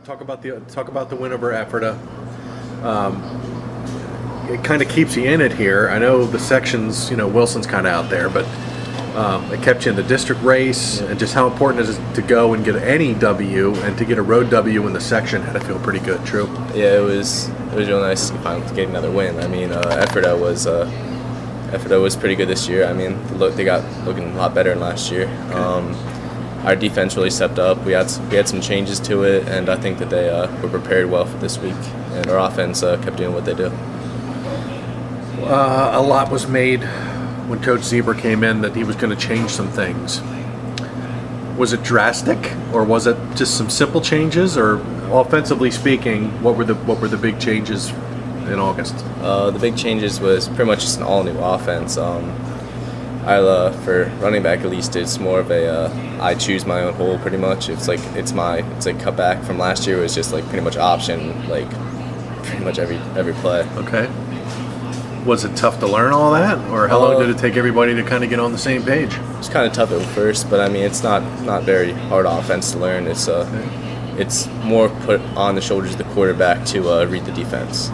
Talk about the win over Ephrata. It kind of keeps you in it here. I know the sections, Wilson's kind of out there, but it kept you in the district race, and just how important it is to go and get any W, and to get a road W in the section had to feel pretty good. True. Yeah, it was real nice to finally get another win. I mean, Ephrata was pretty good this year. I mean, they got looking a lot better than last year. Our defense really stepped up. We had some changes to it, and I think that they were prepared well for this week. And our offense kept doing what they do. A lot was made when Coach Zebra came in that he was going to change some things. Was it drastic, or was it just some simple changes? Or offensively speaking, what were the big changes in August? The big changes was pretty much just an all-new offense. For running back at least, it's more of a I choose my own hole pretty much. It's like cut back from last year. It was just like pretty much option, like pretty much every play. Okay. Was it tough to learn all that, or how long did it take everybody to kind of get on the same page? It was kind of tough at first, but I mean it's not very hard offense to learn. It's it's more put on the shoulders of the quarterback to read the defense.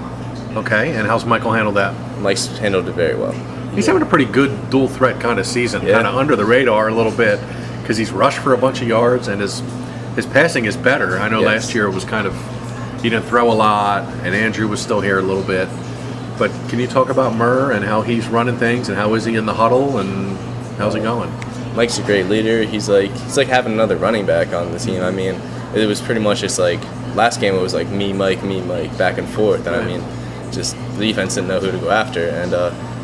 Okay, and how's Michael handled that? Mike's handled it very well. He's having a pretty good dual threat kind of season, kind of under the radar a little bit, because he's rushed for a bunch of yards, and his passing is better. I know last year it was kind of, he didn't throw a lot, and Andrew was still here a little bit. But can you talk about Murr and how he's running things, and how is he in the huddle, and how's he going? Mike's a great leader. He's like having another running back on the team. I mean, it was pretty much just like last game it was like me, Mike, back and forth, and I mean, just the defense didn't know who to go after, and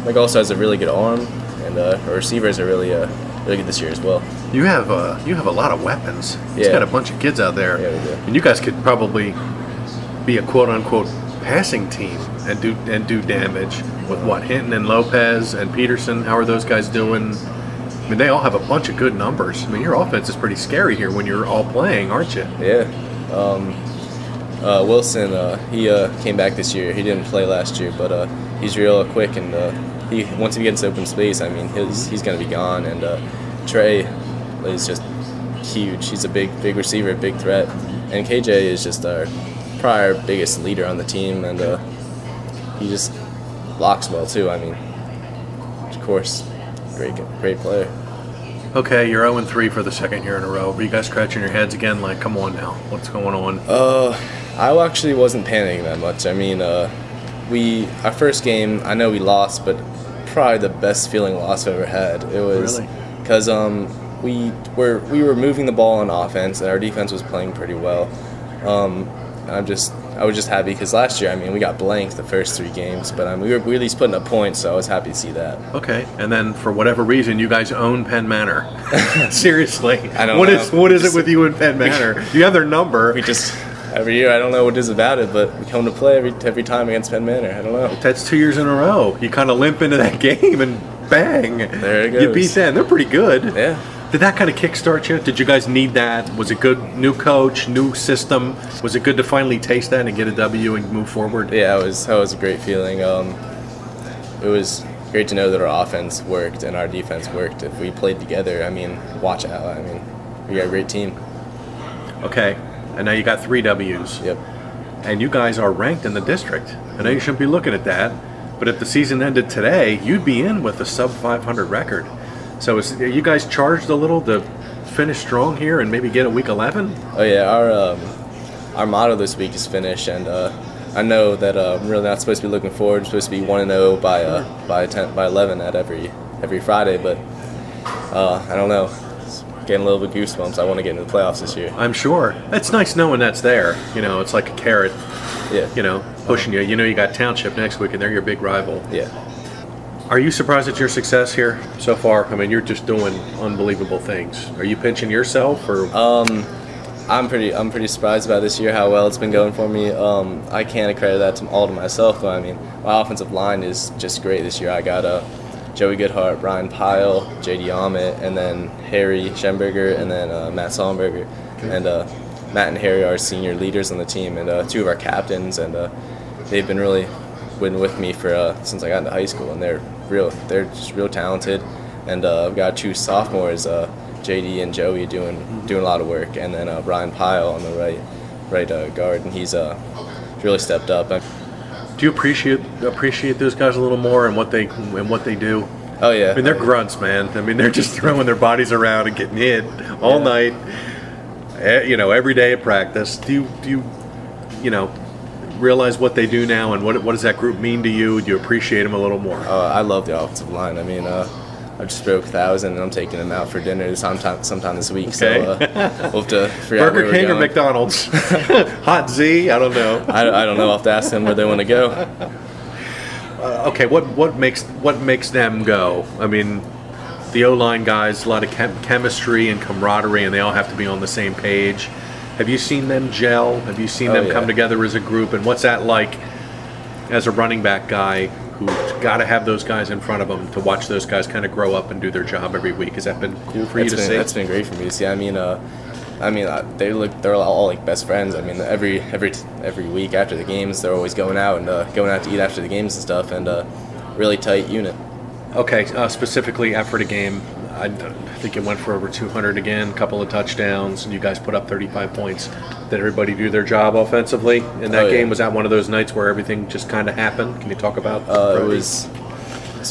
Mike also has a really good arm, and our receivers are really good this year as well. You have a lot of weapons. He's got a bunch of kids out there, we do. And you guys could probably be a quote unquote passing team and do damage with Hinton and Lopez and Peterson. How are those guys doing? I mean, they all have a bunch of good numbers. I mean, your offense is pretty scary here when you're all playing, aren't you? Yeah. Wilson, he came back this year. He didn't play last year, but he's real quick, and once he gets open space, I mean, he's going to be gone. And Trey is just huge. He's a big receiver, big threat. And KJ is just probably our biggest leader on the team, and he just blocks well too. I mean, of course, great player. Okay, you're 0-3 for the second year in a row. Are you guys scratching your heads again? Like, come on now, what's going on? I actually wasn't panicking that much. I mean, our first game, I know we lost, but probably the best feeling loss I've ever had. It was because we were moving the ball on offense, and our defense was playing pretty well. I was just happy because last year, I mean, we got blanked the first 3 games, but we were at least putting up points, so I was happy to see that. Okay, and then for whatever reason, you guys own Penn Manor. Seriously, I don't know. What is just, it with you and Penn Manor? You have their number. We just every year, I don't know what it is about it, but we come to play every time against Penn Manor. I don't know. That's 2 years in a row. You kind of limp into that game and bang, there it goes. You beat them. They're pretty good. Yeah. Did that kind of kickstart you? Did you guys need that? Was it good? New coach, new system. Was it good to finally taste that and get a W and move forward? Yeah, that was a great feeling. It was great to know that our offense worked and our defense worked. If we played together, I mean, watch out. I mean, we got a great team. Okay, and now you got 3 W's. Yep. And you guys are ranked in the district. I know you shouldn't be looking at that, but if the season ended today, you'd be in with a sub 500 record. So are you guys charged a little to finish strong here and maybe get a week 11? Oh yeah, our motto this week is finish, and I know that I'm really not supposed to be looking forward. I'm supposed to be 1-0 by 11 at every Friday, but I don't know. It's getting a little bit goosebumps. I want to get into the playoffs this year. I'm sure. It's nice knowing that's there. It's like a carrot. Yeah. Pushing you. You got Township next week, and they're your big rival. Yeah. Are you surprised at your success here so far? I mean, you're just doing unbelievable things. Are you pinching yourself, or? I'm pretty surprised about this year how well it's been going for me. I can't accredit that all to myself, but I mean, my offensive line is just great this year. I got Joey Goodhart, Brian Pyle, J.D. Ahmet, and then Harry Schemberger, and then Matt Sollenberger. Okay. And Matt and Harry are senior leaders on the team, and 2 of our captains, and they've been really with me for since I got into high school, and they're just real talented. And I've got 2 sophomores, JD and Joey, doing a lot of work, and then Brian Pyle on the right. guard, and he's really stepped up. Do you appreciate those guys a little more and what they do? Oh yeah. I mean, they're grunts, man. I mean, they're just throwing their bodies around and getting hit all night. Every day at practice. Do you realize what they do now, and what does that group mean to you? Do you appreciate them a little more? I love the offensive line. I mean, I just broke 1,000, and I'm taking them out for dinner sometime this week. Okay. So we'll have to figure out Burger King or McDonald's? Hot Z? I don't know. I don't know. I'll have to ask them where they want to go. Okay, what makes them go? I mean, the O-line guys, a lot of chemistry and camaraderie, and they all have to be on the same page. Have you seen them gel? Have you seen them come together as a group? And what's that like as a running back guy who's got to have those guys in front of them to watch those guys kind of grow up and do their job every week? Has that been cool for you to see? That's been great for me to see. I mean, they're all like best friends. I mean, every week after the games, they're always going out to eat after the games and stuff, and really tight unit. Okay, specifically after the game, I think it went for over 200 again, a couple of touchdowns, and you guys put up 35 points. Did everybody do their job offensively in that game? Was that one of those nights where everything just kind of happened? Can you talk about it was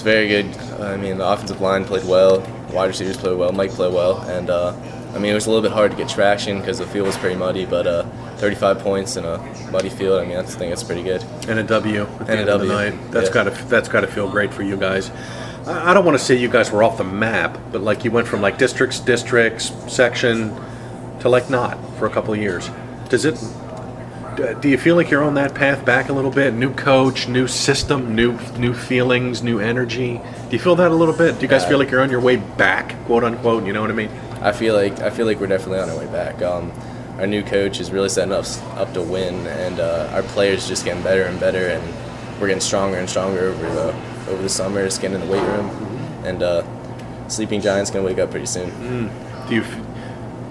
very good. I mean, the offensive line played well, wide receivers played well, Mike played well, and I mean, it was a little bit hard to get traction because the field was pretty muddy, but 35 points in a muddy field, I mean, I think that's pretty good. And a W at the end of the night. That's got to feel great for you guys. I don't want to say you guys were off the map, but like you went from like districts, section, to like not for a couple of years. Do you feel like you're on that path back a little bit? New coach, new system, new feelings, new energy. Do you feel that a little bit? Do you guys feel like you're on your way back, quote unquote? You know what I mean? I feel like we're definitely on our way back. Our new coach is really setting us up to win, and our players just getting better and better, and we're getting stronger and stronger over the summer. Just getting in the weight room, and Sleeping Giant's gonna wake up pretty soon.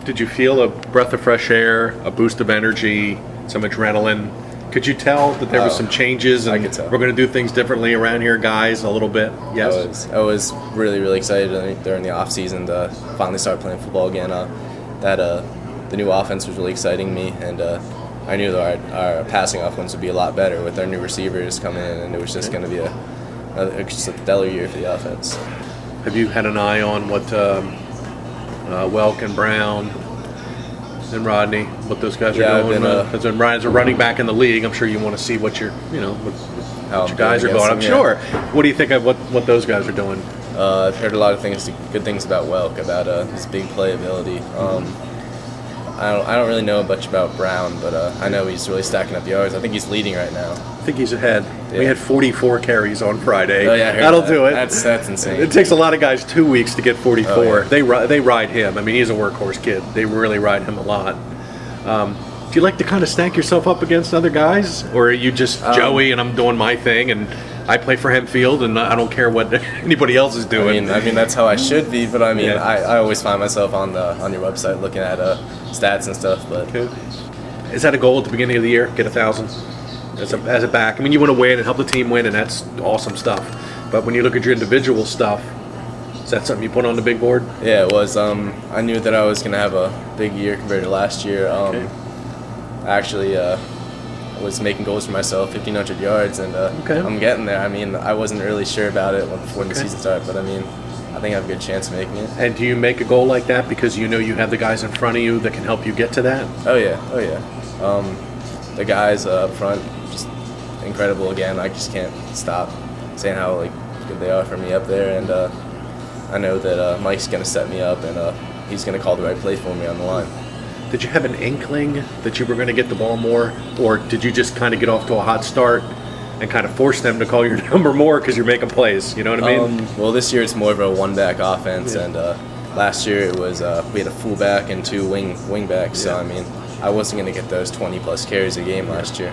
Did you feel a breath of fresh air, a boost of energy, some adrenaline? Could you tell that there was some changes, and I could tell. We're going to do things differently around here, guys, a little bit? Yes. I was really, really excited during the off season to finally start playing football again. The new offense was really exciting me, and I knew that our passing offense would be a lot better with our new receivers coming in, and it was just going to be just a stellar year for the offense. Have you had an eye on what Welk and Brown and Rodney, what those guys are doing? As a running back in the league, I'm sure you want to see what your guys are going. I'm sure. What do you think of what those guys are doing? I've heard a lot of good things about Welk, about his big playability. I don't really know much about Brown, but I know he's really stacking up yards. I think he's leading right now. I think he's ahead. Yeah. We had 44 carries on Friday. Oh, yeah, that'll do it. That's insane. It takes a lot of guys 2 weeks to get 44. Oh, yeah. They ride him. I mean, he's a workhorse kid. They really ride him a lot. Do you like to kind of stack yourself up against other guys, or are you just Joey and I'm doing my thing and I play for Hempfield and I don't care what anybody else is doing? I mean that's how I should be, but I mean I always find myself on your website looking at stats and stuff. But is that a goal at the beginning of the year? Get 1,000 as a back? I mean, you want to win and help the team win, and that's awesome stuff. But when you look at your individual stuff, is that something you put on the big board? Yeah, it was. I knew that I was going to have a big year compared to last year. Actually, I was making goals for myself, 1,500 yards, and I'm getting there. I mean, I wasn't really sure about it before the season started, but I mean, I think I have a good chance of making it. And do you make a goal like that because you know you have the guys in front of you that can help you get to that? Oh yeah. The guys up front, just incredible again. I just can't stop saying how good they are for me up there, and I know that Mike's going to set me up, and he's going to call the right play for me on the line. Did you have an inkling that you were going to get the ball more, or did you just kind of get off to a hot start and kind of force them to call your number more because you're making plays? You know what I mean? Well, this year it's more of a one-back offense, and last year it was we had a fullback and two wing backs. So I mean, I wasn't going to get those 20-plus carries a game last year.